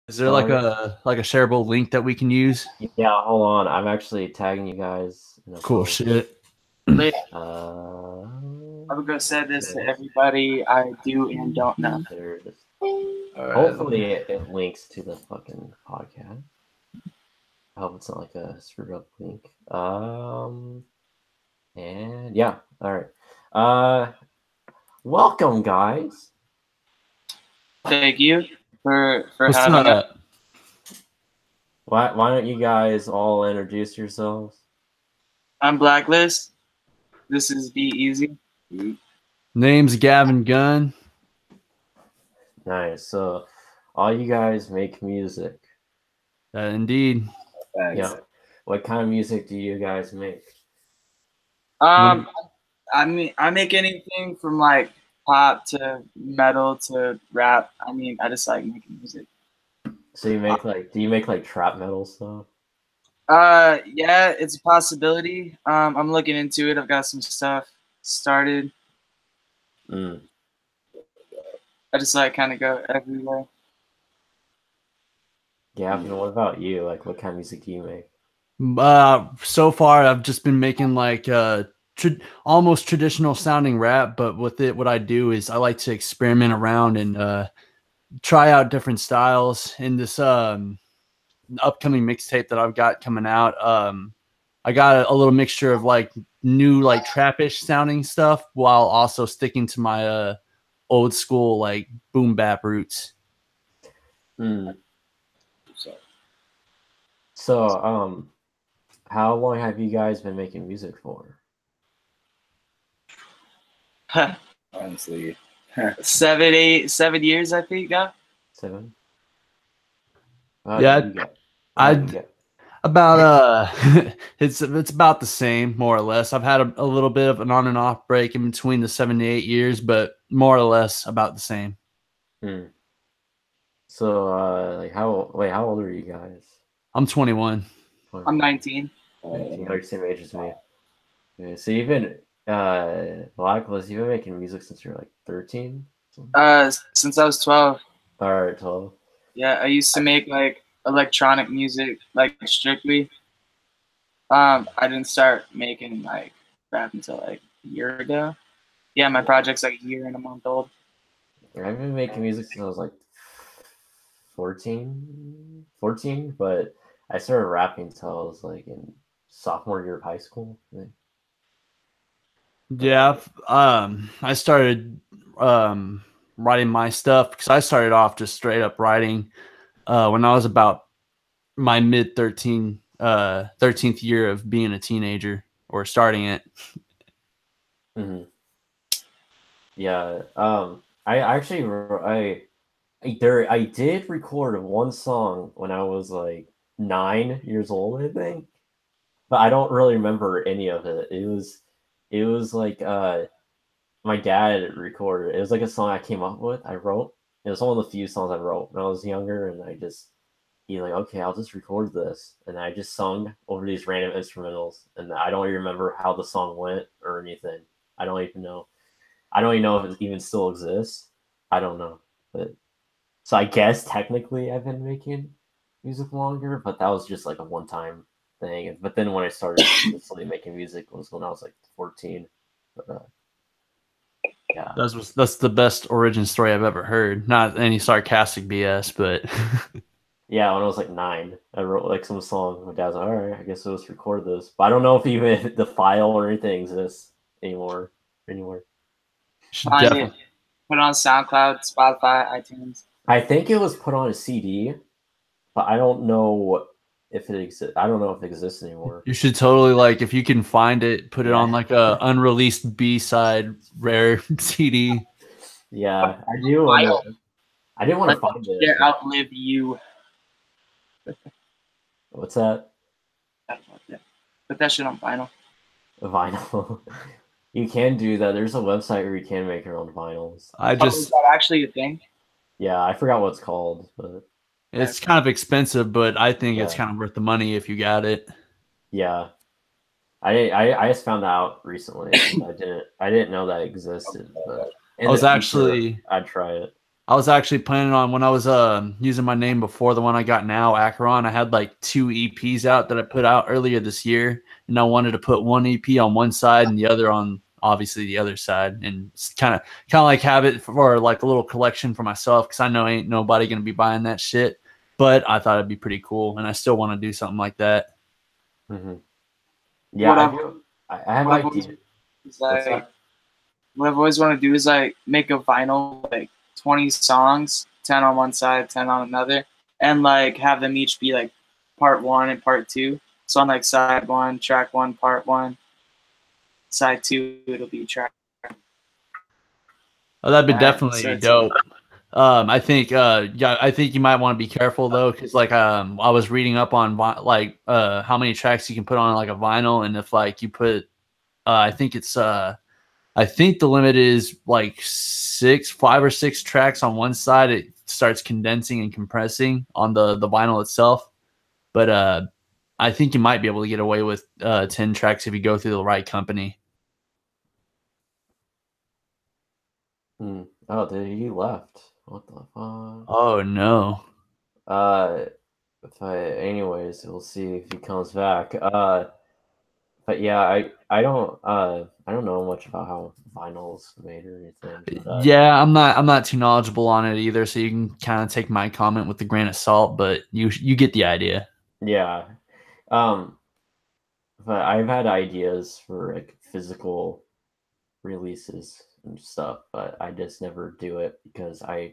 Is there like a shareable link that we can use? Yeah, hold on. I'm actually tagging you guys in a Cool post. shit. Lit. Uh, I'm gonna say this to everybody I do and don't know. there it is. All right. Hopefully it links to the fucking podcast. I hope it's not like a screwed up link. And yeah, all right. Welcome guys. Thank you for What's having us. up? Why don't you guys all introduce yourselves? I'm Blxcklist. This is Be Easy. Name's Gavyn Gunn. Nice. So all you guys make music. Indeed. Yeah. What kind of music do you guys make? I mean, I make anything from like pop to metal to rap. I mean, I just like making music. So you make do you make like trap metal stuff? Yeah, it's a possibility. I'm looking into it. I've got some stuff started. Mm. I just like kind of go everywhere. Gavin, what about you? Like, what kind of music do you make? So far I've just been making like almost traditional sounding rap, but with it, what I do is I like to experiment around and try out different styles. In this upcoming mixtape that I've got coming out, I got a little mixture of like new like trappish sounding stuff while also sticking to my old school like boom bap roots. Mm. So, how long have you guys been making music for? Honestly, 7 years, I think. Yeah. 7? Yeah, about it's about the same, more or less. I've had a little bit of an on and off break in between the 7 to 8 years, but more or less about the same. Mm. So, like, how old are you guys? I'm 21. I'm 19. 19. You're the same age as me. Okay, so you've been Blxcklist, you've been making music since you're like 13? Since I was 12. All right, 12. Yeah, I used to make like electronic music, like strictly. I didn't start making like rap until like a year ago. Yeah, my project's like a year and a month old. I've been making music since I was like 14, but I started rapping until I was like in sophomore year of high school. I think. Yeah, I started writing my stuff because I started off just straight up writing when I was about my mid 13th year of being a teenager or starting it. Mm-hmm. Yeah. I actually I did record one song when I was like 9 years old, I think, but I don't really remember any of it. It was like my dad recorded. It was like a song I came up with. I wrote. It was one of the few songs I wrote when I was younger, and he like, okay, I'll just record this, and I just sung over these random instrumentals, and I don't even remember how the song went or anything. I don't even know. I don't even know if it even still exists. I don't know, but so I guess technically I've been making music longer, but that was just like a one-time thing. But then when I started consistently making music was when I was like 14. But yeah, That's the best origin story I've ever heard. Not any sarcastic BS, but yeah, when I was like 9, I wrote like some song. My dad's like, all right, I guess I'll just record this. But I don't know if even the file or anything exists anymore. Anywhere. Find it, put it on SoundCloud, Spotify, iTunes. I think it was put on a CD, but I don't know if it exists. I don't know if it exists anymore. You should totally like if you can find it, put it on like a unreleased B-side rare CD. Yeah, I do. I didn't want to find it. They outlive you. What's that? Put that shit on vinyl. Vinyl. You can do that. There's a website where you can make your own vinyls. Is that actually a thing? Yeah, I forgot what it's called, but it's kind of expensive, but I think it's kind of worth the money if you got it. Yeah, I just found out recently. I didn't know that existed, but I was actually I'd try it. I was actually planning on when I was using my name before the one I got now, Acheron. I had like 2 EPs out that I put out earlier this year, and I wanted to put one EP on one side and the other on obviously the other side, and kind of like have it for like a little collection for myself because I know ain't nobody gonna be buying that shit. But I thought it'd be pretty cool, and I still want to do something like that. Mm-hmm. Yeah, I have ideas. What I've always wanted to do is like make a vinyl, like 20 songs, 10 on one side, 10 on another, and like have them each be like part 1 and part 2. So on like side 1, track 1, part 1, side 2, it'll be track. Oh, that'd be definitely dope. I think I think you might want to be careful though, because like I was reading up on like how many tracks you can put on like a vinyl, and if like you put I think it's I think the limit is like 5 or 6 tracks on one side. It starts condensing and compressing on the vinyl itself. But I think you might be able to get away with 10 tracks if you go through the right company. Oh, he left. What the fuck? Oh no. Anyways, we'll see if he comes back. But yeah, I don't know much about how vinyl's made or anything. Yeah, I'm not too knowledgeable on it either, so you can kind of take my comment with a grain of salt, but you get the idea. Yeah. But I've had ideas for like physical releases and stuff, but I just never do it because I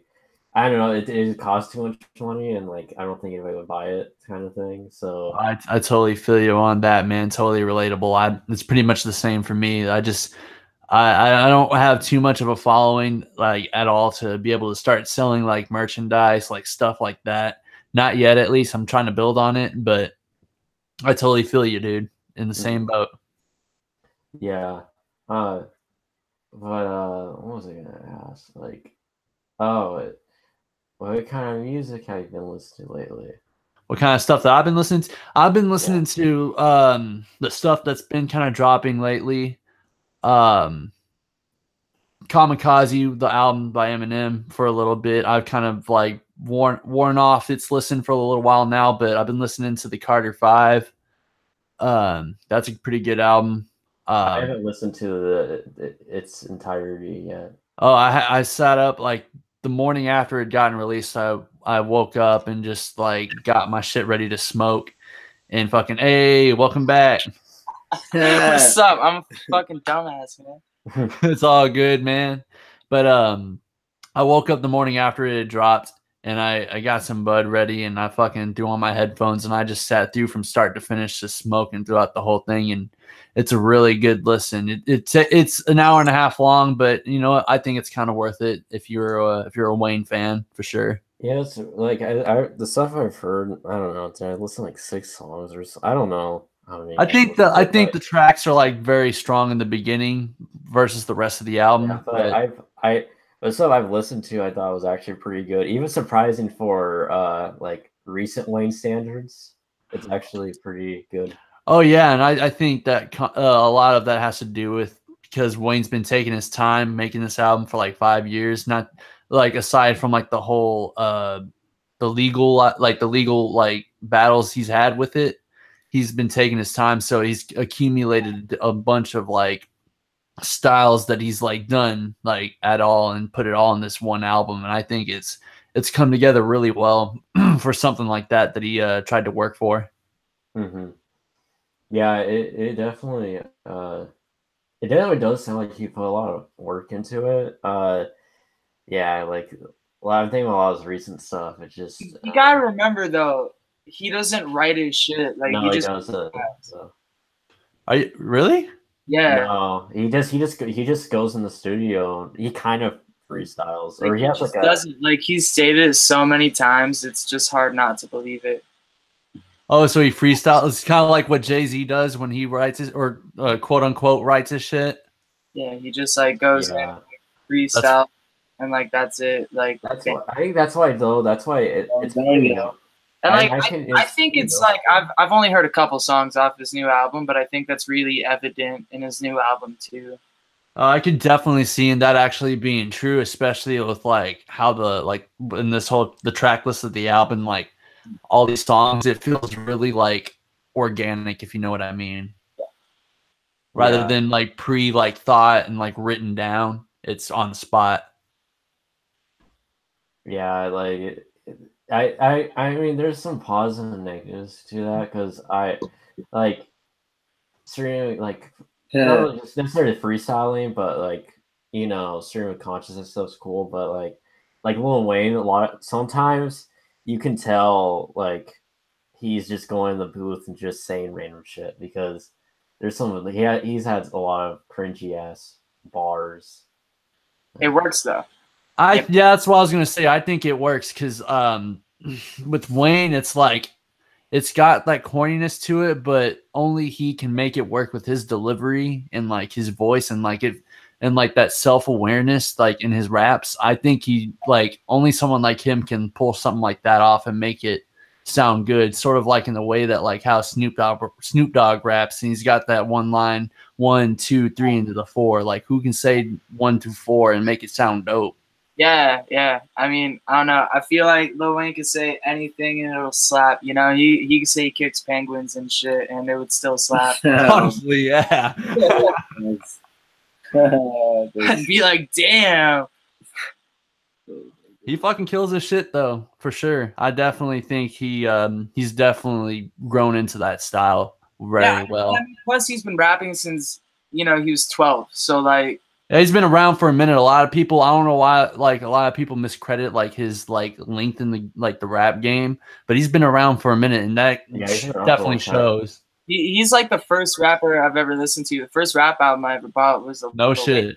don't know, it costs too much money, and like I don't think anybody would buy it, kind of thing. So I totally feel you on that, man. Totally relatable. It's pretty much the same for me. I don't have too much of a following like at all to be able to start selling like merchandise, like stuff like that. Not yet, at least. I'm trying to build on it, but I totally feel you, dude. In the same boat. Yeah. But what was I gonna ask? Like, what kind of music have you been listening to lately? What kind of stuff that I've been listening to? I've been listening to the stuff that's been kind of dropping lately. Kamikaze, the album by Eminem, for a little bit. I've kind of like worn off its listen for a little while now, but I've been listening to the Carter 5. That's a pretty good album. I haven't listened to its entirety yet. Oh, I sat up like the morning after it gotten released. I woke up and just like got my shit ready to smoke, and fucking hey, welcome back. What's up? I'm a fucking dumbass, man. It's all good, man. But I woke up the morning after it had dropped, and I got some bud ready, and I fucking threw on my headphones, and I just sat through from start to finish, just smoking throughout the whole thing, and it's a really good listen. It's an hour and a half long, but you know what? I think it's kind of worth it if you're a Wayne fan, for sure. Yeah, it's like the stuff I've heard. I don't know. I listened to like 6 songs or so, I don't know how many. I think the tracks are like very strong in the beginning versus the rest of the album. Yeah, but the stuff I've listened to, I thought was actually pretty good, even surprising for like recent Wayne standards. It's actually pretty good. Oh yeah, and I think that a lot of that has to do with because Wayne's been taking his time making this album for like 5 years. Not like aside from like the whole the legal like battles he's had with it, he's been taking his time. So he's accumulated a bunch of like styles that he's like done like at all and put it all in this one album. And I think it's come together really well for something like that he tried to work for. Mm-hmm. Yeah, it definitely does sound like he put a lot of work into it. Yeah, like a lot of things, a lot of his recent stuff. It's just you gotta remember though, he doesn't write his shit. Like no, he just doesn't. So. Are you really? Yeah. No, he just goes in the studio. He kind of freestyles, like, or he has like doesn't like he's stated it so many times. It's just hard not to believe it. Oh, so he freestyles. It's kind of like what Jay-Z does when he writes his or quote unquote writes his shit. Yeah, he just like goes in like, freestyle and like that's it. Like I think that's why though. That's why it's pretty, you know. And like I think it's like I've only heard a couple songs off his new album, but I think that's really evident in his new album too. I could definitely see in that actually being true, especially with like how in this whole the track list of the album, like all these songs, it feels really like organic, if you know what I mean. Rather than like like thought and like written down, it's on the spot. Yeah, like I mean, there's some positives and negatives to that because I like certain like not really just necessarily freestyling, but like stream of consciousness stuff's cool. But like Lil Wayne, sometimes you can tell like he's just going in the booth and just saying random shit because there's some he's had a lot of cringy ass bars. It works though. Yeah, that's what I was gonna say. I think it works because with Wayne, it's like it's got that corniness to it, but only he can make it work with his delivery and like his voice and like it and like that self-awareness like in his raps. I think he like only someone like him can pull something like that off and make it sound good, sort of like in the way that like how Snoop Dogg raps, and he's got that one line 1, 2, 3 into the 4. Like who can say 1 through 4 and make it sound dope? Yeah. I mean, I don't know. I feel like Lil Wayne could say anything and it'll slap. You know, he could say he kicks penguins and shit, and it would still slap. Honestly, yeah. I'd be like, damn. He fucking kills his shit though, for sure. I definitely think he's definitely grown into that style very well. I mean, plus, he's been rapping since he was 12. So like. Yeah, he's been around for a minute. A lot of people, I don't know why, like a lot of people miscredit like his like length in the rap game, but he's been around for a minute, and that definitely shows. He's like the first rapper I've ever listened to. The first rap album I ever bought was No shit.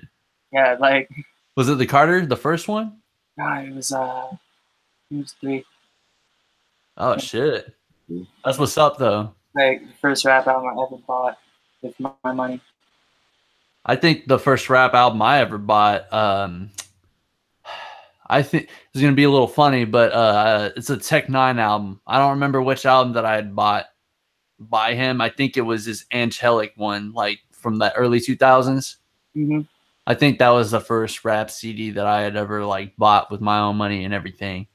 Yeah, like. Was it the Carter, the first one? No, it was 3. Oh shit, that's what's up though. Like the first rap album I ever bought with my money. I think the first rap album I ever bought, I think it's going to be a little funny, but it's a Tech 9 album. I don't remember which album that I had bought by him. I think it was his Angelic one, like from the early 2000s. Mm-hmm. I think that was the first rap CD that I had ever like bought with my own money and everything.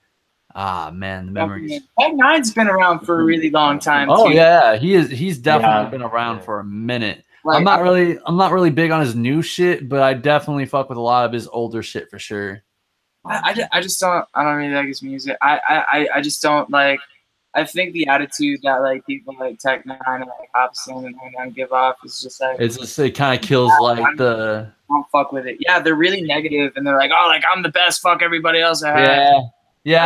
Ah, man, the memories. Tech 9's been around for a really long time. Oh too. Yeah, he's definitely been around for a minute. Like, I'm not really big on his new shit, but I definitely fuck with a lot of his older shit for sure. I don't really like his music. I just don't like. I think the attitude that like people like Tech 9 and like Hobson and 99 give off is just like it kind of kills like I don't fuck with it. Yeah, they're really negative and they're like, oh, like I'm the best. Fuck everybody else. Yeah.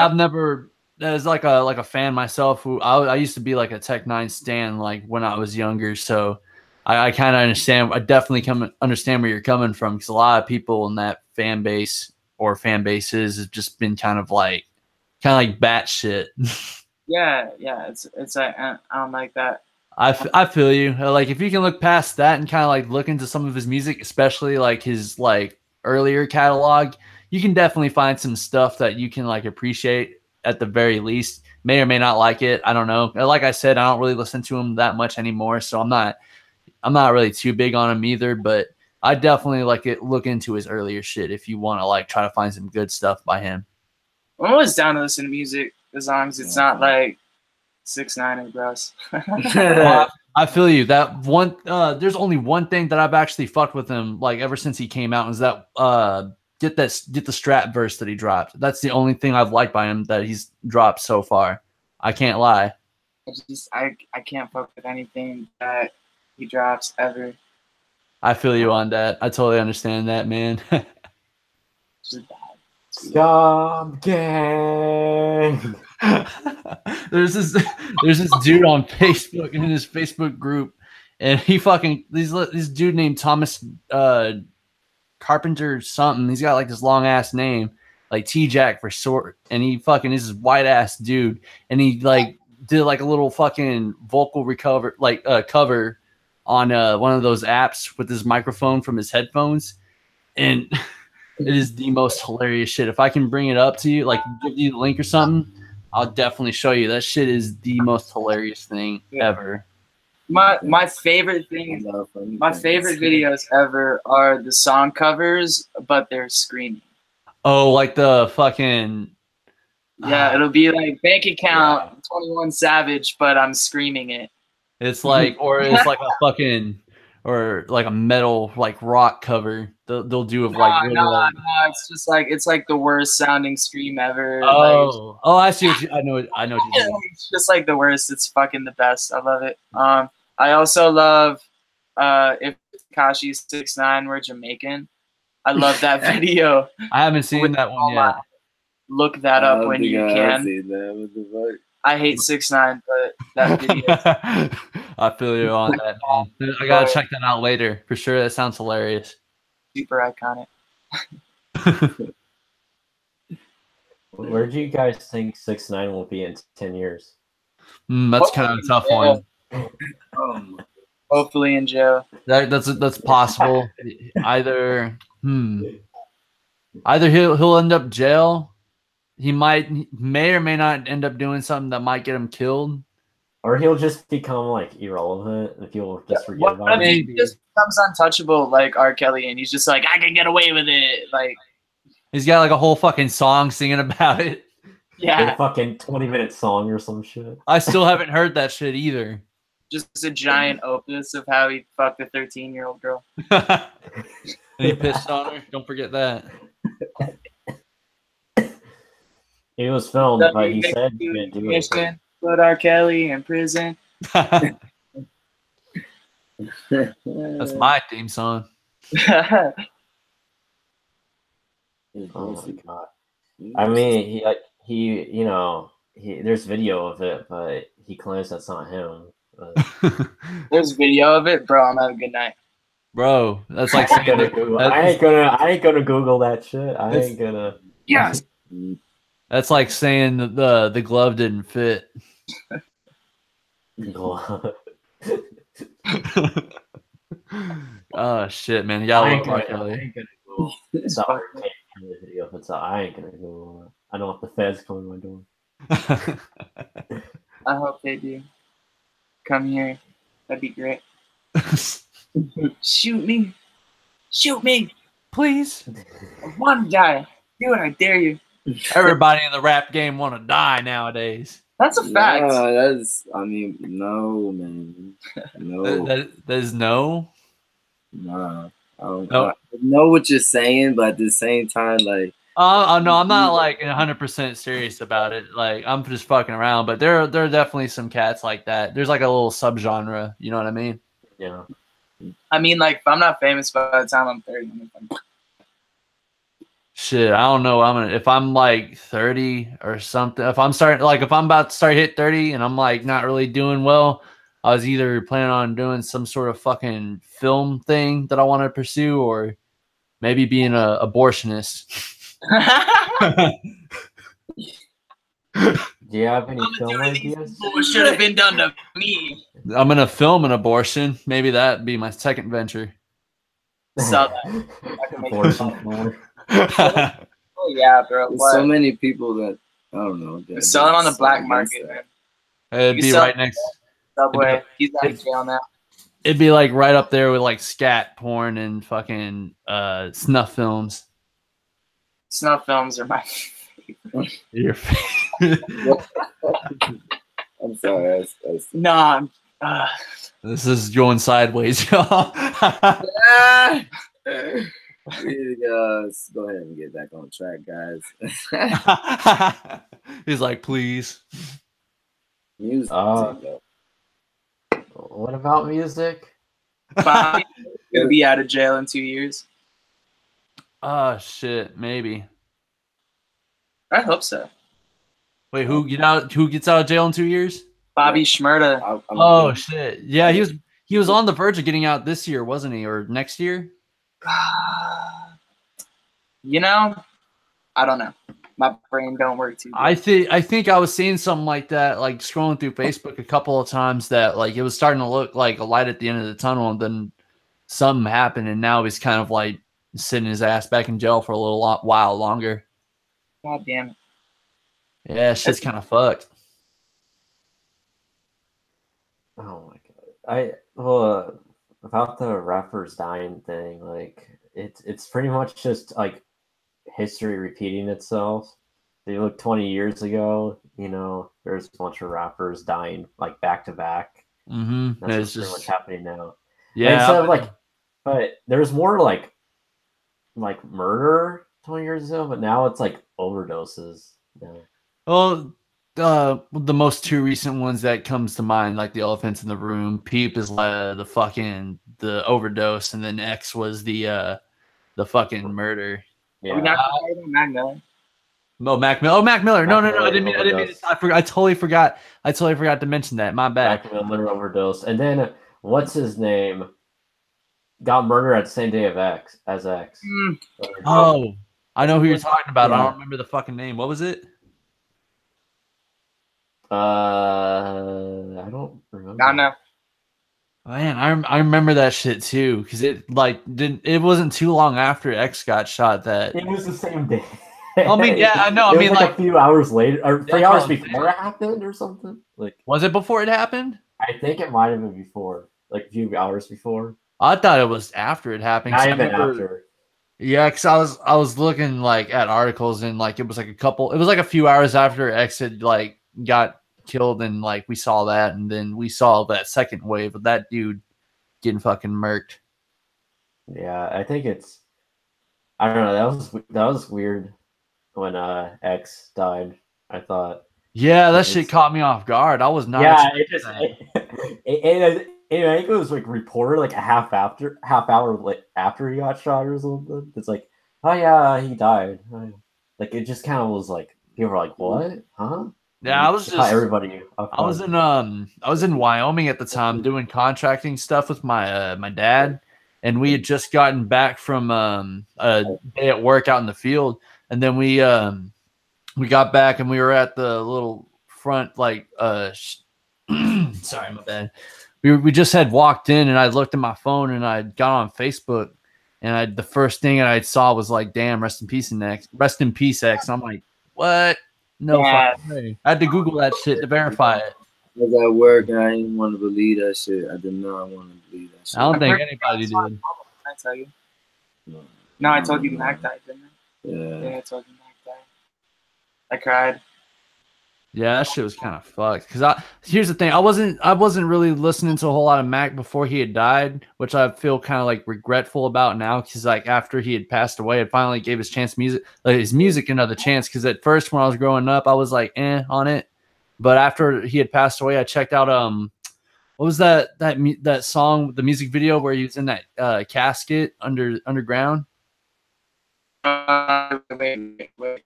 I've never. As like a fan myself, who I used to be like a Tech 9 stan like when I was younger, so. I kind of understand. I definitely understand where you're coming from because a lot of people in that fan base or fan bases have just been kind of like bat shit. Yeah. It's like I don't like that. I feel you. Like if you can look past that and kind of like look into some of his music, especially like his like earlier catalog, you can definitely find some stuff that you can like appreciate at the very least. May or may not like it. I don't know. Like I said, I don't really listen to him that much anymore, so I'm not really too big on him either, but I definitely look into his earlier shit if you want to like try to find some good stuff by him. I'm always down to listen to music as long as it's not like 6ix9ine or gross. I feel you. That one there's only one thing that I've actually fucked with him like ever since he came out is that get the strap verse that he dropped. That's the only thing I've liked by him that he's dropped so far. I can't lie. I can't fuck with anything that he drops ever. I feel you on that. I totally understand that, man. Scum gang. There's this dude on Facebook in his Facebook group, and he fucking this dude named Thomas Carpenter something. He's got like this long ass name, like T-Jack for short, and he fucking is this white ass dude, and he like did like a little fucking vocal cover on one of those apps with his microphone from his headphones, and it is the most hilarious shit. If I can bring it up to you, like give you the link or something, I'll definitely show you. That shit is the most hilarious thing ever. My favorite thing, my favorite videos ever are the song covers, but they're screaming. Oh, like the fucking Yeah, it'll be like bank account 21 Savage, but I'm screaming it. It's like, or it's like a fucking, or like a metal like rock cover. They'll do of like really like. No, it's like the worst sounding scream ever. Oh, I see what you. I know what you mean. It's just like the worst. It's fucking the best. I love it. I also love if Tekashi 6ix9ine were Jamaican. I love that video. I haven't seen that one yet. Look that up when you can. What the fuck? I hate 6ix9ine, but that video. I feel you on that, man. I gotta check that out later for sure. That sounds hilarious. Super iconic. Where do you guys think 6ix9ine will be in 10 years? That's kind of a tough one. Hopefully in jail. That's possible. Either he'll end up jail. He may or may not end up doing something that might get him killed. Or he'll just become like irrelevant and people just forget about him. He just becomes untouchable like R. Kelly and he's just like, I can get away with it. Like he's got like a whole fucking song singing about it. Yeah. A fucking 20-minute song or some shit. I still haven't heard that shit either. Just a giant opus of how he fucked a 13-year-old girl. And he pissed on her. Don't forget that. It was filmed, but he said he didn't do it. Put R. Kelly in prison. That's my theme song. Oh my god! I mean, there's video of it, but he claims that's not him. There's video of it, bro. I'm having a good night, bro. That's like I ain't gonna Google that shit. I ain't gonna. Yes. That's like saying the glove didn't fit. Oh shit, man! You gotta look like Kelly. I ain't gonna Google the video. I ain't gonna Google it. I don't want the feds coming to my door. I hope they do. Come here. That'd be great. Shoot me. Shoot me. Please. I want to die. Do it. I dare you. Everybody in the rap game want to die nowadays. That's a fact. No, man. No. That is no? Nah. I know what you're saying, but at the same time, like... no, I'm not like 100% serious about it. Like, I'm just fucking around, but there are definitely some cats like that. There's like a little subgenre, you know what I mean? Yeah. I mean, like, if I'm not famous by the time I'm 30, shit, I don't know. If I'm like 30 or something, if I'm about to start hit 30 and I'm like not really doing well, I was either planning on doing some sort of fucking film thing that I want to pursue, or maybe being an abortionist. Do you have any film ideas? What should have been done to me? I'm gonna film an abortion. Maybe that'd be my second venture. Saw that. Abortion. Oh yeah, bro. There's so many people that I don't know. Sell it on the black market, man. It'd be right next Subway. He's out of jail now. It'd be like right up there with like scat porn and fucking snuff films. Snuff films are my favorite. Your favorite. I'm sorry. Nah. This is going sideways, y'all. Go ahead and get back on track, guys. He's like, please. Music. What about music? Bobby gonna be out of jail in 2 years. Oh shit, maybe. I hope so. Wait, who gets out of jail in 2 years? Bobby Shmurda. Oh shit. Yeah, he was on the verge of getting out this year, wasn't he? Or next year? You know, I don't know. My brain don't work too good. I think I was seeing something like that, like scrolling through Facebook a couple of times, that like it was starting to look like a light at the end of the tunnel, and then something happened, and now he's kind of like sitting his ass back in jail for a while longer. God damn it. Yeah, shit's kind of fucked. Oh my well, about the rappers dying thing, like it's pretty much just like history repeating itself. If you look 20 years ago, there's a bunch of rappers dying like back to back. Mm-hmm. That's It's what's pretty much just happening now. And yeah. instead of like, but there's more like murder 20 years ago, but now it's like overdoses. Yeah. Well, the most two recent ones that comes to mind, like the elephants in the room. Peep is the overdose, and then X was the fucking murder. Are we not talking about Mac Miller? Mac Miller. Oh, Mac Miller. No. I didn't mean overdose. I totally forgot. I totally forgot to mention that. My bad. Mac Miller overdose, and then what's his name got murdered at the same day as X. Oh, I know who you're talking about. Yeah. I don't remember the fucking name. What was it? I don't remember. I don't know. Man, I remember that shit too, because it wasn't too long after X got shot that It was the same day. I mean, yeah, I know. I mean, like a few hours later, or 3 hours before it happened, or something. Like, was it before it happened? I think it might have been before, like a few hours before. I thought it was after it happened. Not even after. Yeah, because I was looking like at articles and like it was like a few hours after X had like got killed and like we saw that, and then we saw that second wave of that dude getting fucking murked. Yeah, I think I don't know. That was weird when X died. I thought. Yeah, that shit caught me off guard. I was not. Yeah, I think it was like reported like a half hour after he got shot or something. It's like, oh yeah, he died. Like it just kind of was like people were like, what? Huh? Yeah, I was just everybody. I was in Wyoming at the time doing contracting stuff with my dad, and we had just gotten back from a day at work out in the field, and then we got back and we were at the little front like sorry, my bad. We just had walked in and I looked at my phone and I got on Facebook and the first thing I saw was like, damn, rest in peace, X. And I'm like, what? No fucking way. I had to Google that shit to verify it. I was at work and I didn't want to believe that shit. I did not want to believe that shit. I don't think anybody did. I tell you. No, I told you Mac died, didn't I? Yeah. I told you Mac died. I cried. Yeah, that shit was kind of fucked. Because here's the thing, I wasn't really listening to a whole lot of Mac before he had died, which I feel kind of like regretful about now. Because like after he had passed away, it finally gave his music another chance. Because at first when I was growing up, I was like on it, but after he had passed away, I checked out what was that song, the music video where he was in that casket underground. Wait.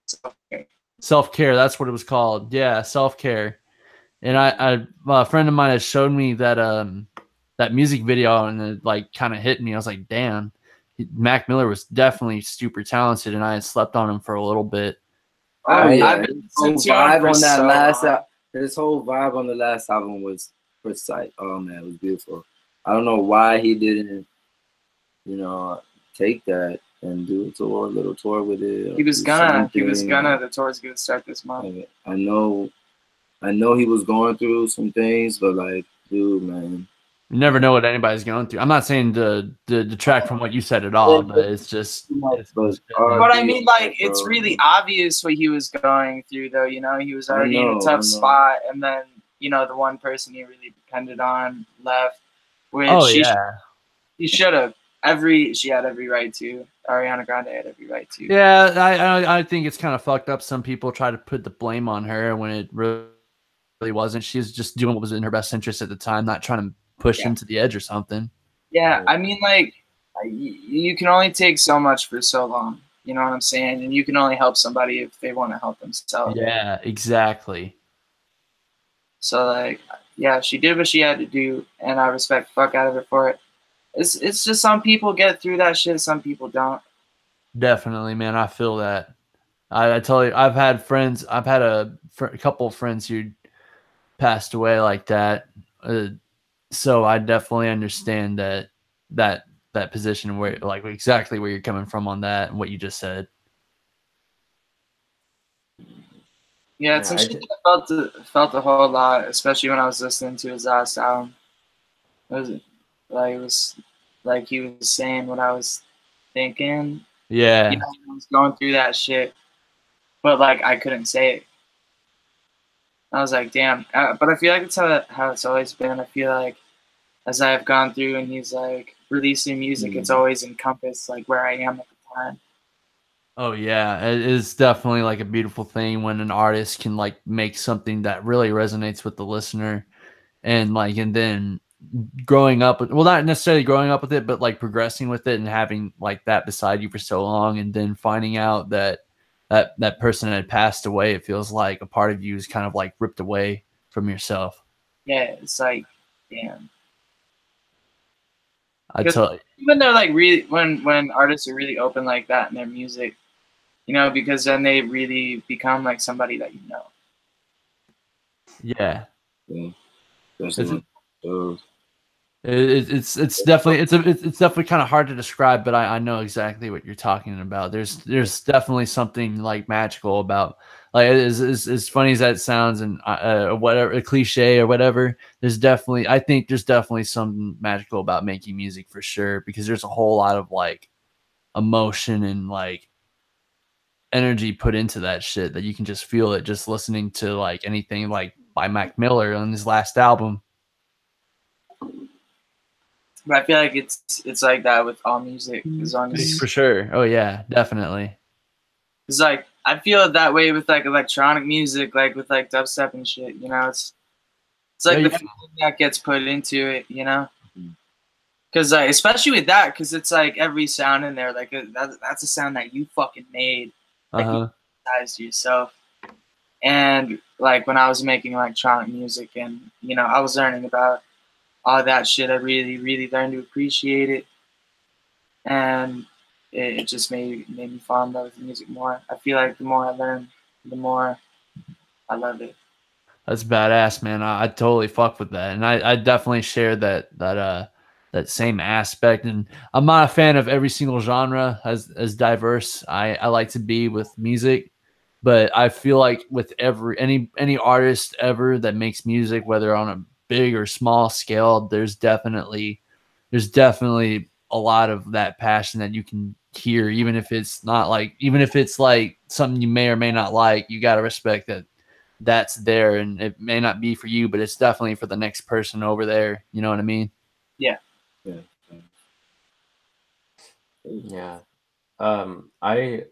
Self-Care, that's what it was called. Yeah, Self-Care. And a friend of mine has showed me that music video, and it like kind of hit me. I was like, damn, Mac Miller was definitely super talented, and I had slept on him for a little bit. Oh yeah, His whole vibe on the last album was precise. Oh man, it was beautiful. I don't know why he didn't, take that and do a little tour with it. He was gonna. The tour's gonna start this month. I know he was going through some things, but like, dude, man. You never know what anybody's going through. I'm not saying to detract from what you said at all, but it's just. But I mean, like, it's really obvious what he was going through, though. He was already in a tough spot, and then the one person he really depended on left, which he should have. She had every right to. Ariana Grande had every right to. Yeah, I think it's kind of fucked up. Some people try to put the blame on her when it really wasn't. She was just doing what was in her best interest at the time, not trying to push him to the edge or something. Yeah, I mean, like, you can only take so much for so long. You know what I'm saying? And you can only help somebody if they want to help themselves. Yeah, exactly. So, like, yeah, she did what she had to do, and I respect the fuck out of her for it. It's just some people get through that shit, some people don't. Definitely, man. I feel that. I tell you, I've had a couple of friends who passed away like that. So I definitely understand that position where, like, exactly where you're coming from on that and what you just said. Yeah, it's some shit that I felt a whole lot, especially when I was listening to his last album. it was like he was saying what I was thinking. Yeah. You know, I was going through that shit, but like I couldn't say it. I was like, damn. But I feel like it's how it's always been. I feel like as I've gone through and he's like releasing music, it's always encompassed like where I am at the time. Oh yeah, it is definitely like a beautiful thing when an artist can like make something that really resonates with the listener, and then growing up with, well, not necessarily growing up with it, but like progressing with it and having like that beside you for so long, and then finding out that that person had passed away. It feels like a part of you is kind of like ripped away from yourself. Yeah, it's like, damn. I tell you. Even though like really when artists are really open like that in their music, you know, because then they really become like somebody that you know. Yeah. Especially It's definitely kind of hard to describe, but I know exactly what you're talking about. There's definitely something like magical about, like, as funny as that sounds, and whatever, a cliche or whatever. I think there's definitely something magical about making music for sure, because there's a whole lot of like emotion and like energy put into that shit that you can just feel it just listening to like anything like by Mac Miller on his last album. But I feel like it's like that with all music, as long as For sure. Oh yeah, definitely. it's like I feel that way with like electronic music, like with like dubstep and shit. You know, it's like the feeling that gets put into it. You know, because like especially with that, because it's like every sound in there, like that's a sound that you fucking made, like you realized yourself. And like when I was making electronic music, and you know, I was learning about all that shit, I really learned to appreciate it, and it just made me fall in love with music more. I feel like the more I learn, the more I love it. That's badass, man. I totally fuck with that, and I definitely share that same aspect. And I'm not a fan of every single genre as diverse I like to be with music, but I feel like with any artist ever that makes music, whether on a big or small scale, there's definitely a lot of that passion that you can hear, even if it's like something you may or may not like. You got to respect that that's there, and it may not be for you, but it's definitely for the next person over there. You know what I mean? Yeah.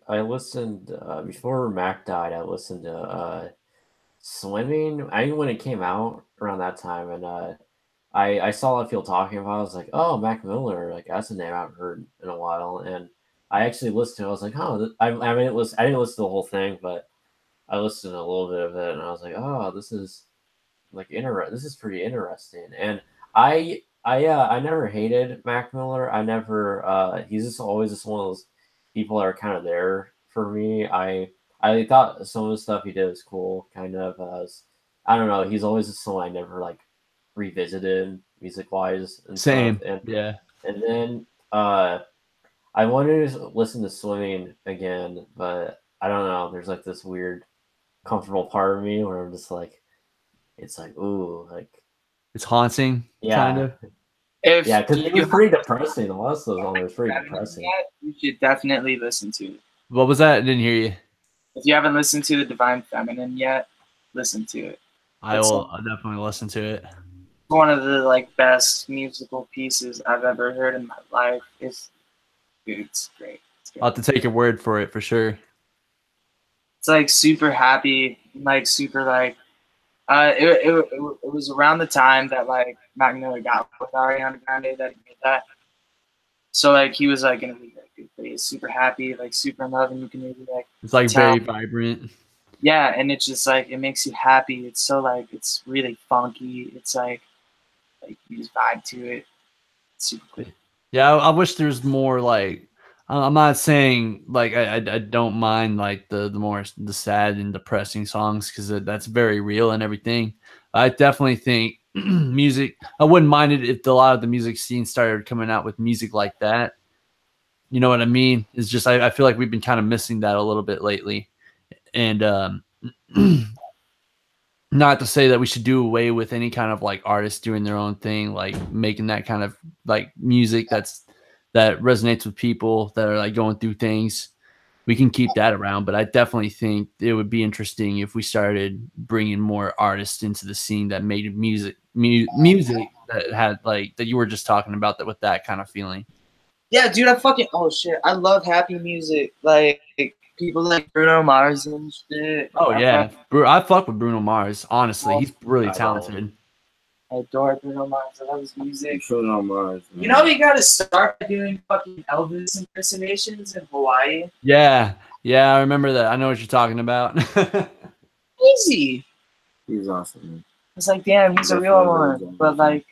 I listened before Mac died. I listened to Swimming. I think when it came out around that time, and I saw a lot of people talking about it. I was like, oh, Mac Miller, like that's a name I haven't heard in a while. And I actually listened to it. I was like, oh, I didn't listen to the whole thing, but I listened to a little bit of it, and I was like, oh, this is like this is pretty interesting. And I never hated Mac Miller. I never he's just one of those people that are kind of there for me. I thought some of the stuff he did was cool, kind of I don't know, he's always just someone I never like revisited music wise and Same. stuff. And Yeah. and then I wanted to listen to Swimming again, but I don't know, there's like this weird comfortable part of me where I'm just like, it's like, ooh, like it's haunting, kind of. Yeah, because it was pretty depressing. A lot of those on there was pretty depressing. You should definitely listen to it. What was that? I didn't hear you. If you haven't listened to The Divine Feminine yet, listen to it. I'll definitely listen to it. One of the like best musical pieces I've ever heard in my life. It's great. It's great. I'll have to take your word for it for sure. It's like super happy, like super like it was around the time that like Mac Miller got with Ariana Grande that he made that. So like he was like in a really good place, super happy, like super in love, and you can really like it's like very vibrant. Yeah, and it's just like it makes you happy. It's so like it's really funky. It's like you just vibe to it. It's super cool. Yeah, I wish there's more like. I'm not saying like I don't mind like the sad and depressing songs, because that's very real and everything. I definitely think music. I wouldn't mind it if a lot of the music scene started coming out with music like that. You know what I mean? It's just I feel like we've been kind of missing that a little bit lately, and not to say that we should do away with any kind of like artists doing their own thing, like making that kind of like music that resonates with people that are like going through things. We can keep that around, but I definitely think it would be interesting if we started bringing more artists into the scene that made music that had like that you were just talking about, that with that kind of feeling. Yeah, dude, oh shit, I love happy music, like people like Bruno Mars and shit. Oh yeah, I fuck with Bruno Mars. Honestly, he's really talented. I adore Bruno Mars. I love his music. Bruno Mars. Man. You know, we gotta start doing fucking Elvis impersonations in Hawaii. Yeah, I remember that. I know what you're talking about. Easy. He's awesome, man. It's like, damn, he's a real one. But like,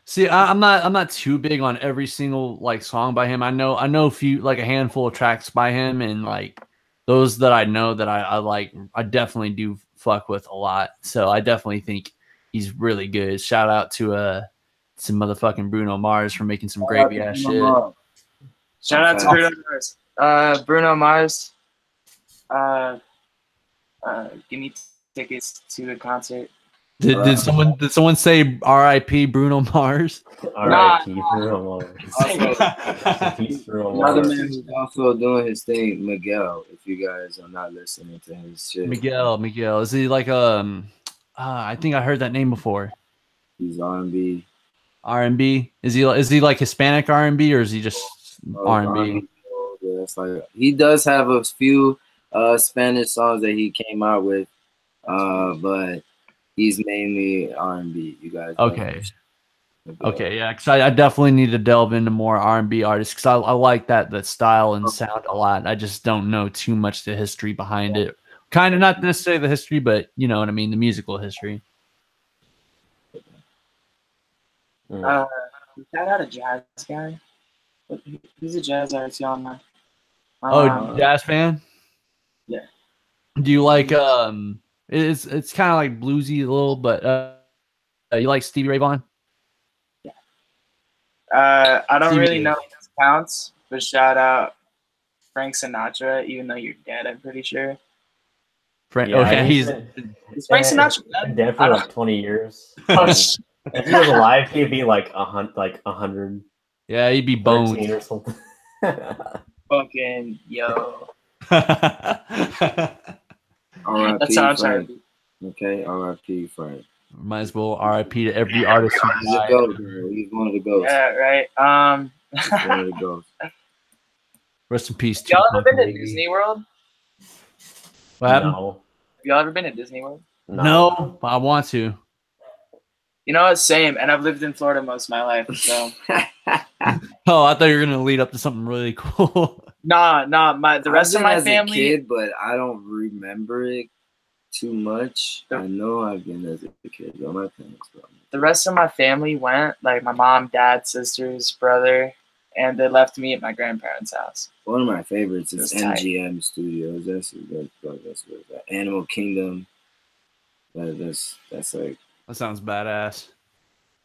see, I'm not too big on every single like song by him. I know a few, like a handful of tracks by him, and like those that I know that I like, I definitely do fuck with a lot. So I definitely think he's really good. Shout out to some motherfucking Bruno Mars for making some gravy ass shit. Shout out to Bruno Mars. Bruno Mars. Give me tickets to the concert. Did someone say R.I.P. Bruno Mars? R.I.P. Bruno Mars. Another man who's also doing his thing, Miguel. If you guys are not listening to his shit, Miguel, is he like I think I heard that name before. He's R&B. R&B? Is he like Hispanic R&B, or is he just R&B? Yeah, it's like he does have a few Spanish songs that he came out with, but he's mainly R&B. You guys. Okay. Okay, yeah, because I definitely need to delve into more R&B artists, because I like that style and sound a lot. I just don't know too much the history behind it. Kind of, not necessarily the history, but you know what I mean, the musical history. Shout out a jazz guy. He's a jazz artist on my jazz fan? Yeah. Do you like it's kind of like bluesy a little, but you like Stevie Ray Vaughan? Yeah. I don't really know if this counts, but shout out Frank Sinatra, even though you're dead, I'm pretty sure. He's Frank Sinatra dead for like 20 years. If he was alive, he'd be like 100. Yeah, he'd be boned or something. Fucking yo. R.I.P. That's how I'm sorry. Okay, R.I.P. Frank. Might as well R.I.P. to every artist who died. He's one of the ghosts. Yeah, right. He's one of the ghosts. Rest in peace. Y'all ever been to Disney World? What happened? No. Have y'all ever been to Disney World? No, I want to. You know, it's same, and I've lived in Florida most of my life, so. Oh, I thought you were gonna lead up to something really cool. Nah. The rest of my family. A kid, but I don't remember it too much. I know I've been as a kid, but my parents. The rest of my family went, like my mom, dad, sisters, brother, and they left me at my grandparents' house. One of my favorites is MGM tight. Studios. That's Animal Kingdom. That's like. That sounds badass.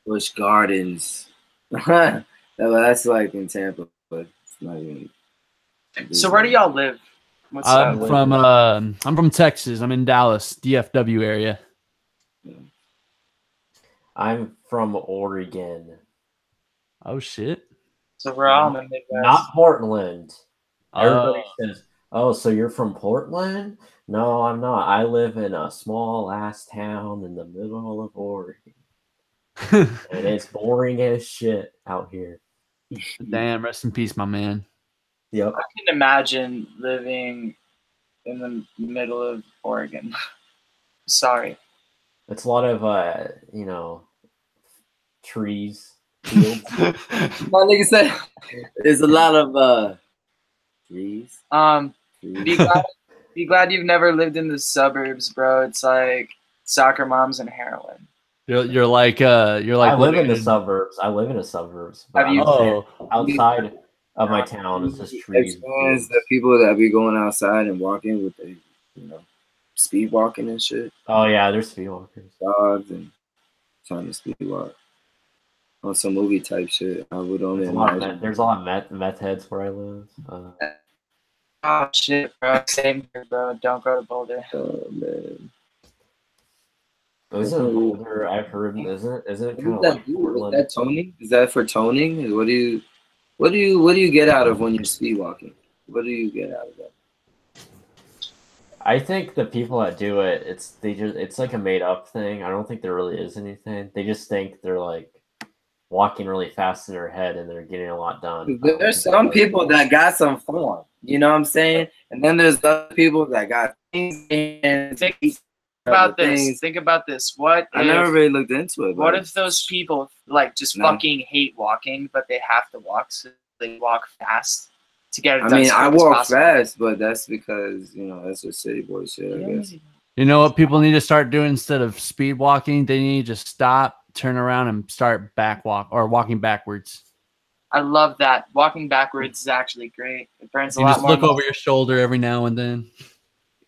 Busch Gardens. That's like in Tampa, but it's not even. So where do y'all live? I'm from Texas. I'm in Dallas, DFW area. Yeah. I'm from Oregon. Oh shit. So we're all in the Midwest. Not Portland. Everybody says, "Oh, so you're from Portland?" No, I'm not. I live in a small ass town in the middle of Oregon. And it's boring as shit out here. Damn, rest in peace, my man. Yep. I can imagine living in the middle of Oregon. Sorry. It's a lot of trees, fields. My nigga said there's a lot of trees. Be glad you've never lived in the suburbs, bro. It's like soccer moms and heroin. You're like I live in the suburbs. I live in the suburbs. But outside of my town is just trees. Experience the people that be going outside and walking with the, speed walking and shit. Oh yeah, there's speed walkers. Dogs and trying to speed walk on some movie type shit. I would only imagine. There's a lot of meth heads where I live. Oh shit, bro. Same here, bro. Don't go to Boulder. Oh man. Isn't it older? I've heard. Isn't it kind of What does like that do? Is Portland? that toning? Is that for toning? What do you get out of when you're speed walking? What do you get out of that? I think the people that do it, it's like a made up thing. I don't think there really is anything. They just think they're like walking really fast in their head and they're getting a lot done. There's some people that got some form, you know what I'm saying? And then there's other people that got things and Think about this. Think about this. What I never really looked into it. What if those people like just fucking hate walking, but they have to walk, so they walk fast to get it done? I mean, as I quick as walk possible? fast, but that's because that's what city boy shit, I guess. You know what people need to start doing instead of speed walking? They need to just stop, turn around, and start walking backwards. I love that. Walking backwards is actually great. It burns a You lot just more. look over your shoulder every now and then.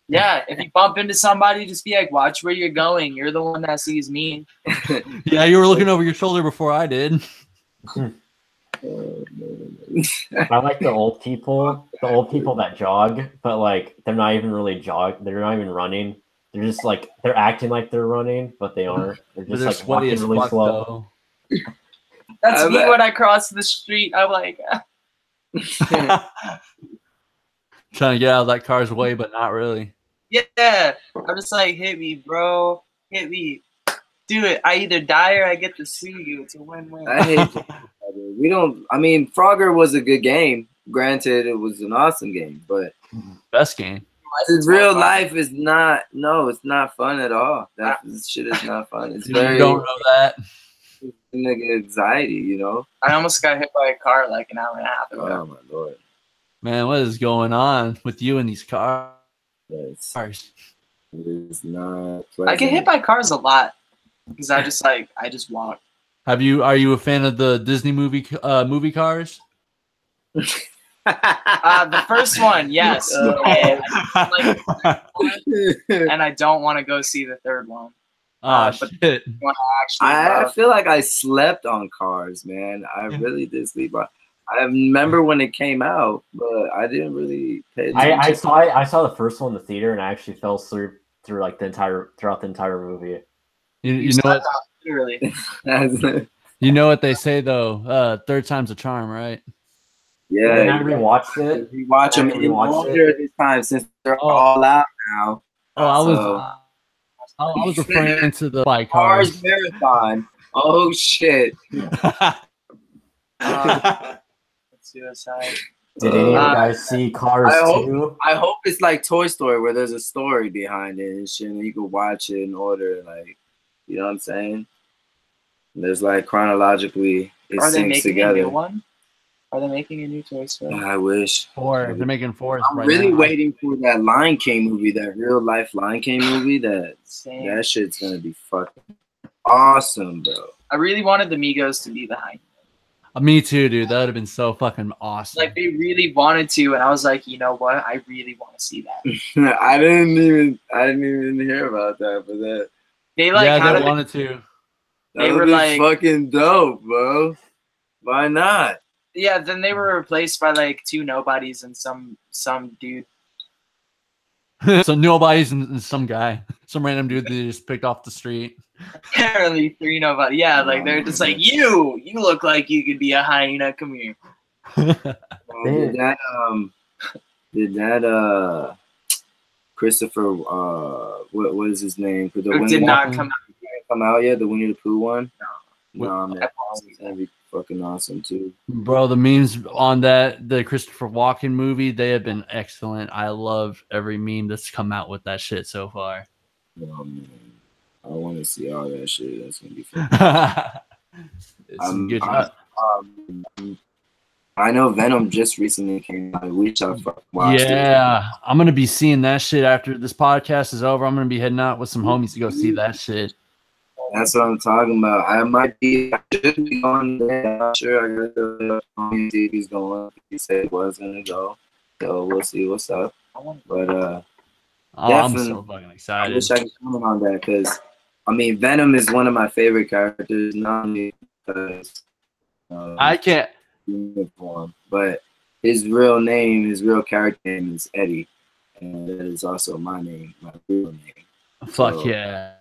Yeah, if you bump into somebody, just be like, watch where you're going. You're the one that sees me. Yeah, you were looking over your shoulder before I did. I like the old people that jog, but like they're not even really they're not even running. They're just like they're acting like they're running, but they aren't. They're just They're like sweaty walking as really fuck, slow. though. That's me when I cross the street. I'm like, Trying to get out of that car's way, but not really. yeah. I'm just like, hit me, bro. Hit me. Do it. I either die or I get to see you. It's a win-win. I hate we don't. I mean, Frogger was a good game. Granted, it was an awesome game, but best game. Real life is not. No, it's not fun at all. That shit is not fun. It's You very. don't know that. Nigga, anxiety, I almost got hit by a car like an hour and a half ago. Oh my lord, man, what is going on with you and these cars? It is not. Pleasant. I get hit by cars a lot because I just walk. Are you a fan of the Disney movie cars? The first one, yes. And I don't want to go see the third one. Shit. I feel like I slept on Cars, man. I really did sleep on. I remember when it came out, but I didn't really pay attention. I saw the first one in the theater, and I actually fell asleep throughout the entire movie. You know what? Really? You know what they say though? Third time's a charm, right? Yeah. I rewatched it. You watch them this time since they're all out now. Oh, I was referring to the bike cars. Marathon. Oh shit. Suicide. Did any of you guys see Cars 2? I hope it's like Toy Story where there's a story behind it and shit, and you can watch it in order, like, you know what I'm saying? There's like chronologically it syncs together. A new one? Are they making a new Toy Story? I wish. They're making 4. I'm really waiting for that Lion King movie, that real life Lion King movie. That shit's gonna be fucking awesome, bro. I really wanted the Migos to be behind. Me too, dude. That would have been so fucking awesome. Like they really wanted to, and I was like, you know what? I really want to see that. I didn't even hear about that, but that they wanted to. They were like fucking dope, bro. Why not? Yeah, then they were replaced by like 2 nobodies and some dude. Some nobodies and some guy, some random dude they just picked off the street. Apparently 3 nobody. Yeah, like they're just like you look like you could be a hyena. Come here. Did that Christopher what is his name? It did not come out yet. The Winnie the Pooh one. No, man, that'd be fucking awesome too. Bro, the memes on the Christopher Walken movie, they have been excellent. I love every meme that's come out with that shit so far. Oh man, I want to see all that shit. That's gonna be fun. Good I know Venom just recently came out. I wish I watched it. Yeah, I'm gonna be seeing that shit after this podcast is over. I'm gonna be heading out with some homies to go see that shit. That's what I'm talking about. I should be going there. I'm not sure. I got to see if he's going. He said he was going to go. So we'll see what's up. But I'm so fucking excited. I wish I could comment on that because, I mean, Venom is one of my favorite characters. Not only because I can't. Uniform, but his real character name is Eddie. And that is also my name, my real name. Fuck so, yeah.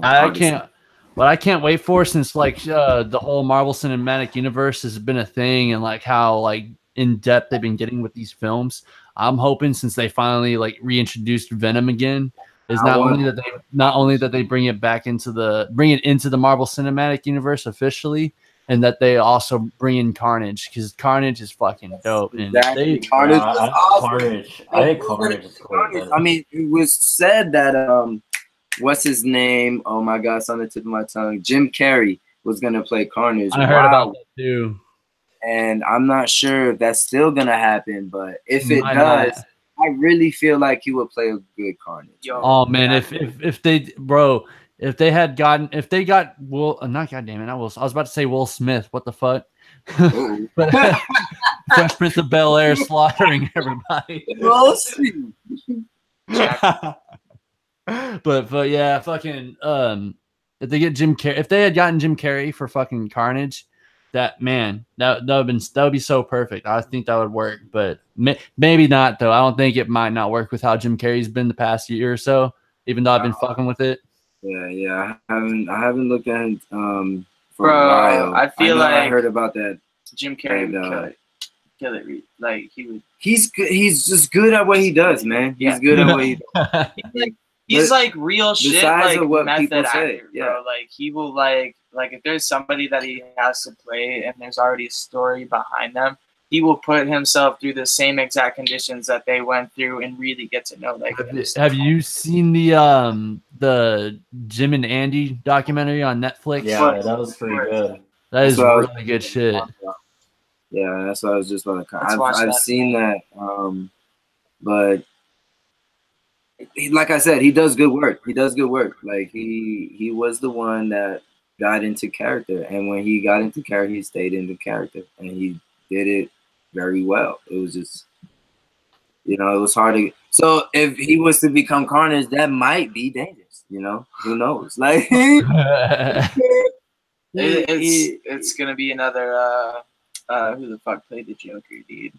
I can't. What I can't wait for, since like the whole Marvel Cinematic Universe has been a thing, and like how like in depth they've been getting with these films. I'm hoping, since they finally like reintroduced Venom again, is not only that they bring it into the Marvel Cinematic Universe officially, and that they also bring in Carnage, because Carnage is fucking dope. And Carnage was awesome. Carnage. I think Carnage is cool. I mean, it was said that what's his name? Oh my God, it's on the tip of my tongue. Jim Carrey was gonna play Carnage. I heard about that too. And I'm not sure if that's still gonna happen, but if it does, I really feel like he would play a good Carnage. Oh man, if they got Will, not goddamn it, not Will. I was about to say Will Smith. What the fuck? But, Fresh Prince of Bel-Air slaughtering everybody. but yeah, fucking if they get Jim Carrey, if they had gotten Jim Carrey for fucking Carnage, that would be so perfect. I think that would work, but maybe not though. I don't think it might not work with how Jim Carrey's been the past year or so. Even though I've been fucking with it. Yeah. I haven't looked at it for a while. I feel like I heard about that. Jim Carrey would kill it. Like he would. He's good. He's just good at what he does, man. He's good at what he does. He's like real shit, like what method say, actor, bro. Like he will like if there's somebody that he has to play and there's already a story behind them, he will put himself through the same exact conditions that they went through and really get to know. Like, have you seen the Jim and Andy documentary on Netflix? Yeah, that was pretty good. That is really good shit. Yeah, that's what I was just about to. I've seen that, but. Like I said, he does good work. Like he was the one that got into character, and when he got into character, he stayed into character, and he did it very well. It was just, it was hard to. So if he was to become Carnage, that might be dangerous. Who knows? Like it's gonna be another. Who the fuck played the Joker, dude?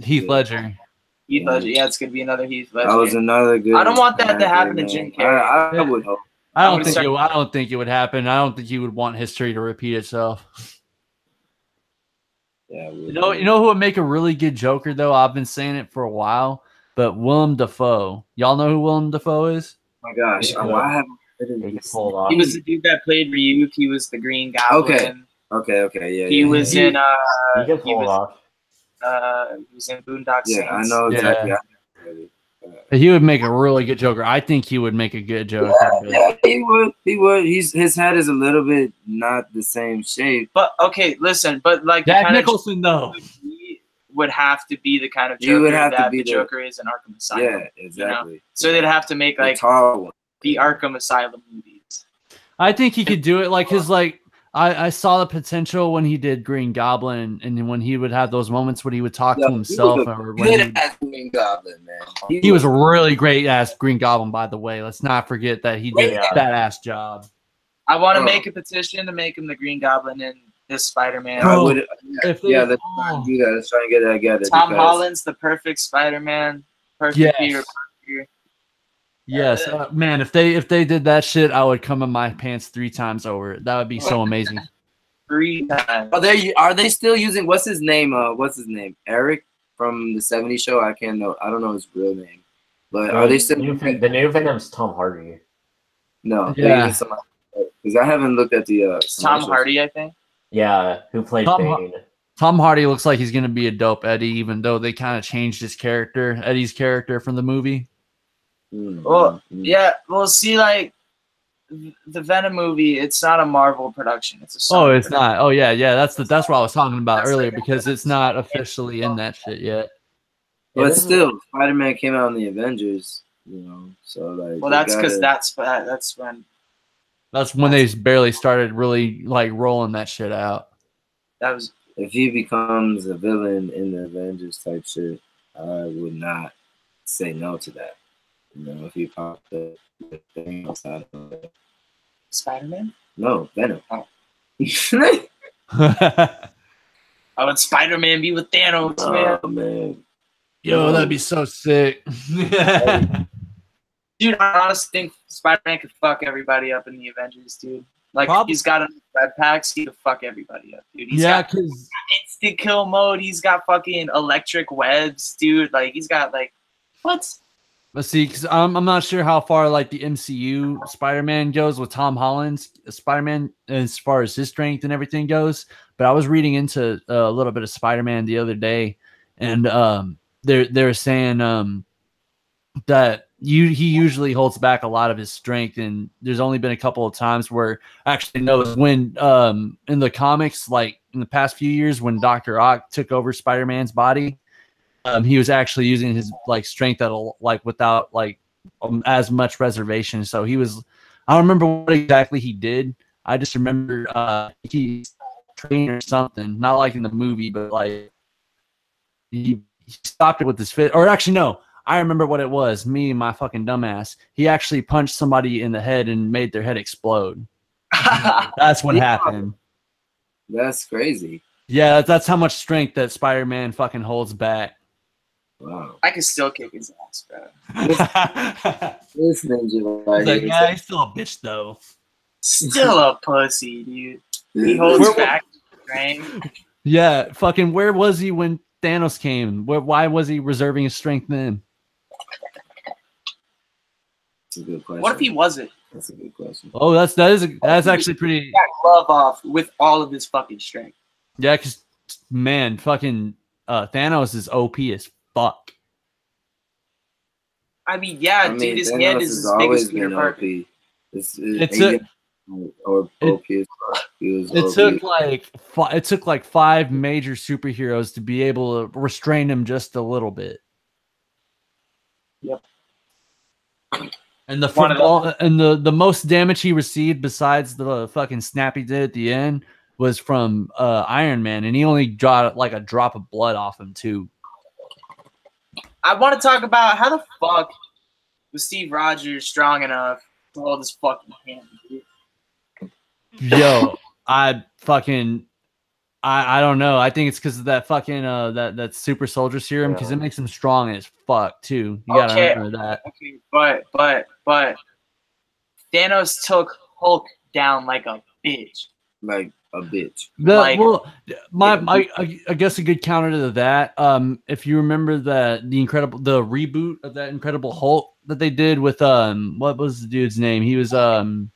Heath Ledger. Heath Ledger. Yeah, it's gonna be another Heath Ledger. That was another good. I don't want that to happen to Jim Carrey. I would hope. I don't think it would happen. I don't think he would want history to repeat itself. Yeah. You know who would make a really good Joker though? I've been saying it for a while, but Willem Dafoe. Y'all know who Willem Dafoe is? Oh my gosh, I haven't. He was the dude that played Ryuk. He was the Green Goblin. Okay, yeah. He was in. He was in Boondock Saints. Yeah, I know exactly. Yeah. He would make a really good Joker. I think he would make a good Joker. Yeah, he would. His head is a little bit not the same shape. But okay, listen. But like Jack Nicholson, though, would have to be the kind of Joker that the Joker is in Arkham Asylum. Yeah, exactly. So they'd have to make like the Arkham Asylum movies. I think he could do it. Like his I saw the potential when he did Green Goblin, and when he would have those moments when he would talk to himself. Green Goblin, man. He was a really great ass Green Goblin, by the way. Let's not forget that he did a badass job. I want to make a petition to make him the Green Goblin in this Spider-Man. Let's try and do that. Let's try and get that together. Tom Holland's the perfect Spider-Man. Perfect Peter Parker. Yes, man. If they did that shit, I would come in my pants 3 times over. That would be so amazing. 3 times. Are they still using what's his name? Eric from the '70s show. I don't know his real name. But are they still the new Venom's Tom Hardy? No, because I haven't looked at the Tom Hardy, I think. Yeah, who played Bane? Tom Hardy looks like he's gonna be a dope Eddie, even though they kind of changed his character, Eddie's character from the movie. Well, yeah. Well, see, like the Venom movie, it's not a Marvel production. It's a Sony it's not. Oh yeah. That's what I was talking about earlier, because it's not officially in that shit yet. But still, Spider-Man came out in the Avengers, so like. Well, that's because that's when they barely started really like rolling that shit out. That was if he becomes a villain in the Avengers type shit, I would not say no to that. If he popped the thing outside of it. Spider-Man? No, Venom. Oh. How would Spider-Man be with Thanos, man? Man. Yo, that'd be so sick. Dude, Dude, I honestly think Spider-Man could fuck everybody up in the Avengers, dude. Like, he's got enough red packs, he could fuck everybody up, dude. He's got instant kill mode. He's got fucking electric webs, dude. Like, he's got, like, what? Let's see, because I'm not sure how far, like, the MCU Spider-Man goes with Tom Holland's Spider-Man as far as his strength and everything goes. But I was reading into a little bit of Spider-Man the other day, and they're saying that he usually holds back a lot of his strength, and there's only been a couple of times where actually no, when in the comics, like in the past few years, when Dr. Ock took over Spider-Man's body, he was actually using his like strength at like without like as much reservation. So he was, I don't remember what exactly he did. I just remember he trained or something, not like in the movie, but like he stopped it with his fist. Or actually no, I remember what it was. Me and my fucking dumbass. He actually punched somebody in the head and made their head explode. That's what happened. That's crazy. Yeah, that's how much strength that Spider-Man fucking holds back. Wow. I can still kick his ass, bro. This ninja right like, here. yeah, he's still a bitch though. Still a pussy, dude. He holds back strength. Yeah, fucking. Where was he when Thanos came? Why was he reserving his strength then? That's a good question. What if he wasn't? That's a good question. Oh, that's actually pretty. He got glove off with all of his fucking strength. Yeah, because man, fucking Thanos is OP as fuck. I mean, yeah, dude, his hand is as big as Peter Parker. It took like 5 major superheroes to be able to restrain him just a little bit. Yep. And the most damage he received besides the fucking snap he did at the end was from Iron Man, and he only got like a drop of blood off him too. I want to talk about how the fuck was Steve Rogers strong enough to hold his fucking hand, dude? Yo, I don't know. I think it's because of that fucking that super soldier serum, because it makes him strong as fuck too. You gotta remember that. Okay, but Thanos took Hulk down like a bitch. Like a bitch. I guess a good counter to that. If you remember the reboot of that Incredible Hulk that they did with what was the dude's name? He was in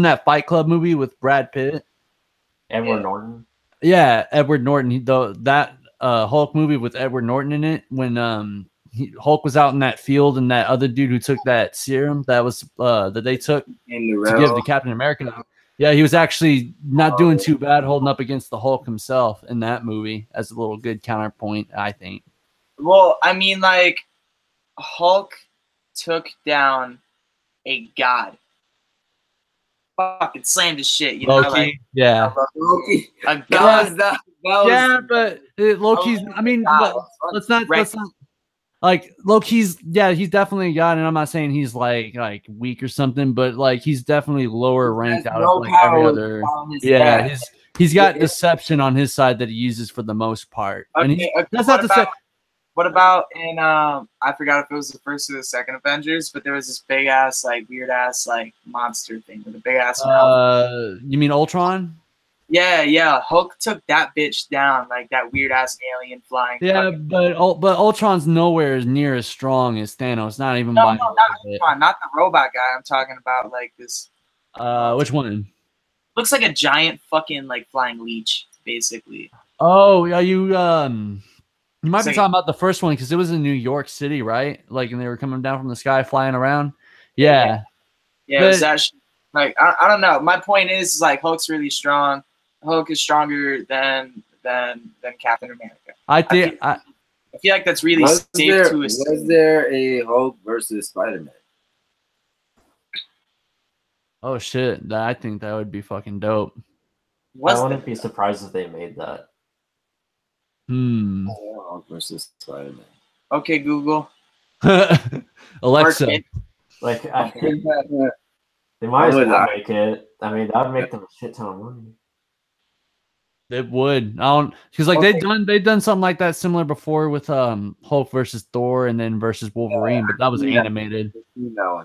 that Fight Club movie with Brad Pitt. Edward Norton. Yeah, Edward Norton. That Hulk movie with Edward Norton in it, when Hulk was out in that field, and that other dude who took that serum that was that they took to give to Captain America. Yeah, he was actually not doing too bad holding up against the Hulk himself in that movie, as a little good counterpoint, I think. Well, I mean, like, Hulk took down a god. Fucking slammed his shit, you know? Loki, yeah. Loki. A god. But Loki's, I mean, let's not like Loki's, yeah, he's definitely a god, and I'm not saying he's like weak or something, but like he's definitely lower ranked out of like every other. Yeah, he's got deception on his side that he uses for the most part. Okay, and that's not to say. What about in I forgot if it was the first or the second Avengers, but there was this big ass like weird ass like monster thing with a big ass mouth. You mean Ultron? Yeah. Hulk took that bitch down, like that weird ass alien flying. Yeah, but Ultron's nowhere near as strong as Thanos. Not even by not Ultron, not the robot guy. I'm talking about like this. Which one? Looks like a giant fucking like flying leech, basically. Oh yeah, you might be talking about the first one, because it was in New York City, right? Like, and they were coming down from the sky, flying around. Yeah. It was actually like I don't know. My point is like Hulk's really strong. Hulk is stronger than Captain America. I feel like that's really safe to assume. Was there a Hulk versus Spider-Man? Oh shit! I think that would be fucking dope. I wouldn't be surprised if they made that. Hulk versus Spider-Man. Okay, Google. Alexa. Like, I think they might as well make it. I mean, that would make them a shit ton of money. It would. I don't because like they've done something like that similar before with Hulk versus Thor and then versus Wolverine, but that was animated.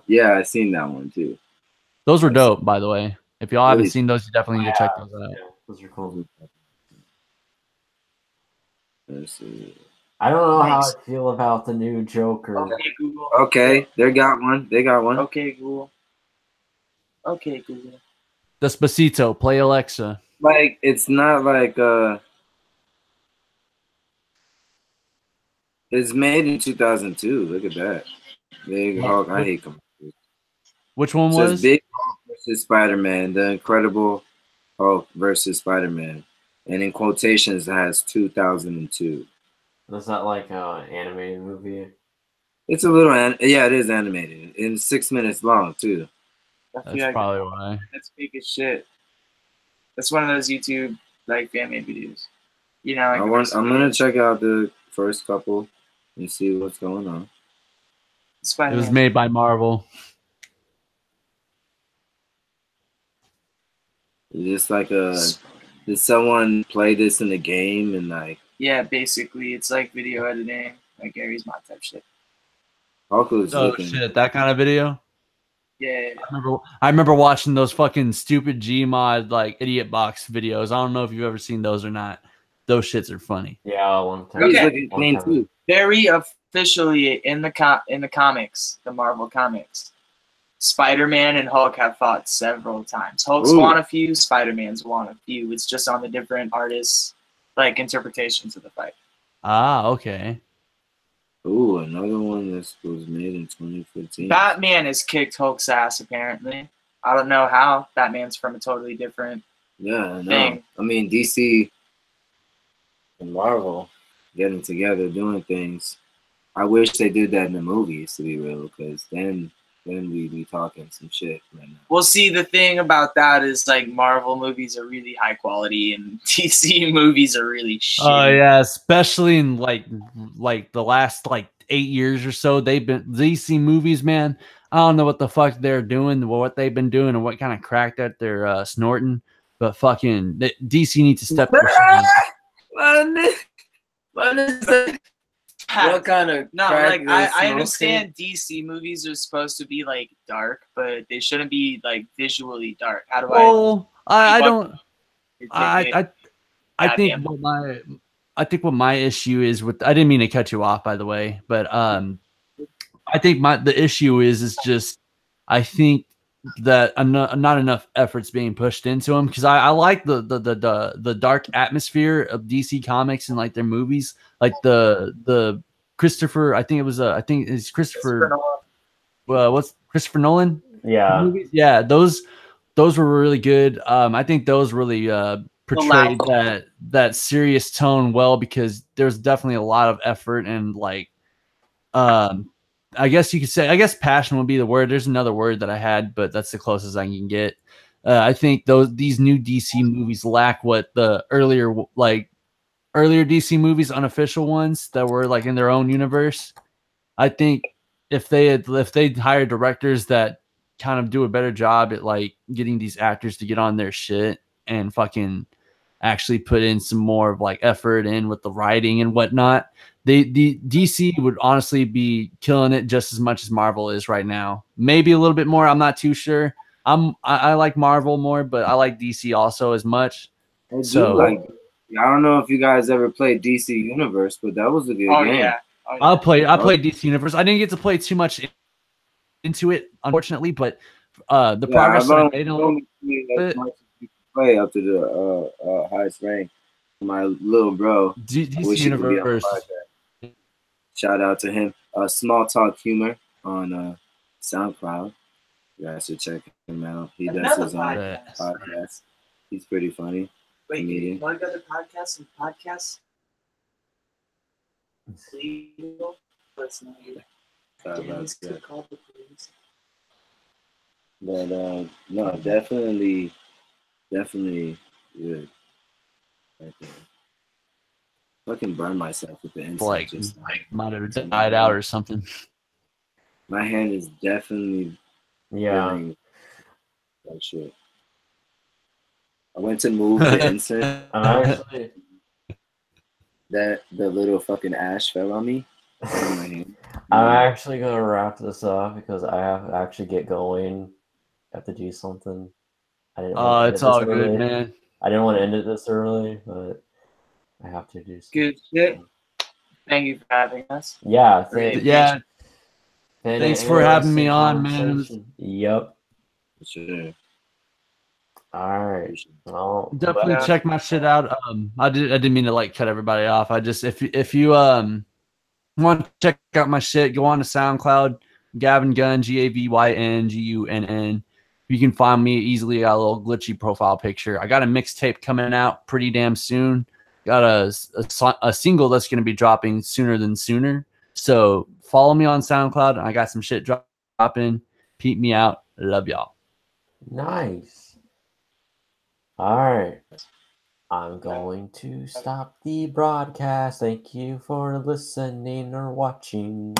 Yeah, I've seen that one too. Those were dope, by the way. If y'all haven't seen those, you definitely need to check those out. Yeah, those are cool. Let's see. I don't know how I feel about the new Joker. Okay, Google. Okay, they got one. They got one. Okay, Google. Okay, Google. Despacito, play Alexa. Like it's not like it's made in 2002. Look at that. Big Hulk. I hate them. Which one It was? says Big Hulk versus Spider-Man, The Incredible Hulk versus Spider-Man. And in quotations, it has 2002. Is that like an animated movie? It's a little, yeah, it is animated. And 6 minutes long, too. That's probably why. That's big as shit. That's one of those YouTube like fan made videos. You know, like I'm gonna check out the first couple and see what's going on. It was made by Marvel. Just like did someone play this in the game and like? Yeah, basically, it's like video editing, like Gary's mod type shit. Shit, that kind of video. Yeah. I remember watching those fucking stupid Gmod like idiot box videos. I don't know if you've ever seen those or not. Those shits are funny. Yeah, one time. Okay. Very officially in the comics, the Marvel comics, Spider-Man and Hulk have fought several times. Hulk's won a few, Spider-Man's won a few. It's just on the different artists' like interpretations of the fight. Ah, okay. Ooh, another one that was made in 2015. Batman has kicked Hulk's ass, apparently. I don't know how. Batman's from a totally different thing. I mean, DC and Marvel getting together, doing things. I wish they did that in the movies, to be real, because then we'd be talking some shit right now. Well, see, the thing about that is, like, Marvel movies are really high quality, and DC movies are really shit. Oh yeah, especially in like the last like 8 years or so, they've been DC movies, man. I don't know what the fuck they're doing, what they've been doing, and what kind of crack that they're snorting. But fucking DC needs to step their shit. What is that? What kind of like I understand DC movies are supposed to be like dark, but they shouldn't be like visually dark. How do I think what my issue is with, I didn't mean to cut you off, by the way, but I think the issue is just I think that not enough effort's being pushed into them, because I like the dark atmosphere of DC Comics and like their movies, like the Christopher, I think it's Christopher. What's Christopher Nolan? Yeah, movies? Yeah, those were really good. I think those really portrayed that serious tone well, because there's definitely a lot of effort and like I guess you could say, passion would be the word. There's another word that I had, but that's the closest I can get. I think these new DC movies lack what the earlier DC movies, unofficial ones that were like in their own universe. I think if they hired directors that kind of do a better job at like getting these actors to get on their shit and fucking actually put in some more of like effort in with the writing and whatnot, the DC would honestly be killing it just as much as Marvel is right now. Maybe a little bit more. I'm not too sure. I like Marvel more, but I like DC also as much. I don't know if you guys ever played DC Universe, but that was a good game. Yeah. I played DC Universe. I didn't get to play too much into it, unfortunately, but the progress that I made a little bit. Play up to the highest rank. My little bro, DC Universe. Shout out to him. Small Talk Humor on SoundCloud. You guys should check him out. He does his own podcast. He's pretty funny. Wait, you want to go to podcasts and podcasts? It's legal. Let's not hear that. But no, definitely good. Right there. Fucking burn myself with the insect. Might have died out or something. My hand is definitely burning that shit. Yeah. What the fuck is that? What kind of crack is smoking? Like, might have died out or something. My hand is definitely burning that shit. My hand is definitely burning that shit. Yeah. But I went to move the insert. I'm actually The little fucking ash fell on me. On my hand. I'm actually gonna wrap this up because I have to actually get going. I have to do something. I didn't want to end It's it this all good, early. man. I didn't want to end it this early, but I have to do something. Good shit. Thank you for having us. Yeah, Yeah, thanks for having me on, man. Yep. Sure. All right. Well, Definitely check my shit out. I didn't mean to like cut everybody off. I just if you want to check out my shit, go on to SoundCloud, Gavyn Gunn, GAVYNGUNN. You can find me easily. Got a little glitchy profile picture. I got a mixtape coming out pretty damn soon. Got a single that's going to be dropping sooner than sooner. So follow me on SoundCloud. I got some shit dropping. Peep me out. Love y'all. nice. All right. I'm going to stop the broadcast. Thank you for listening or watching.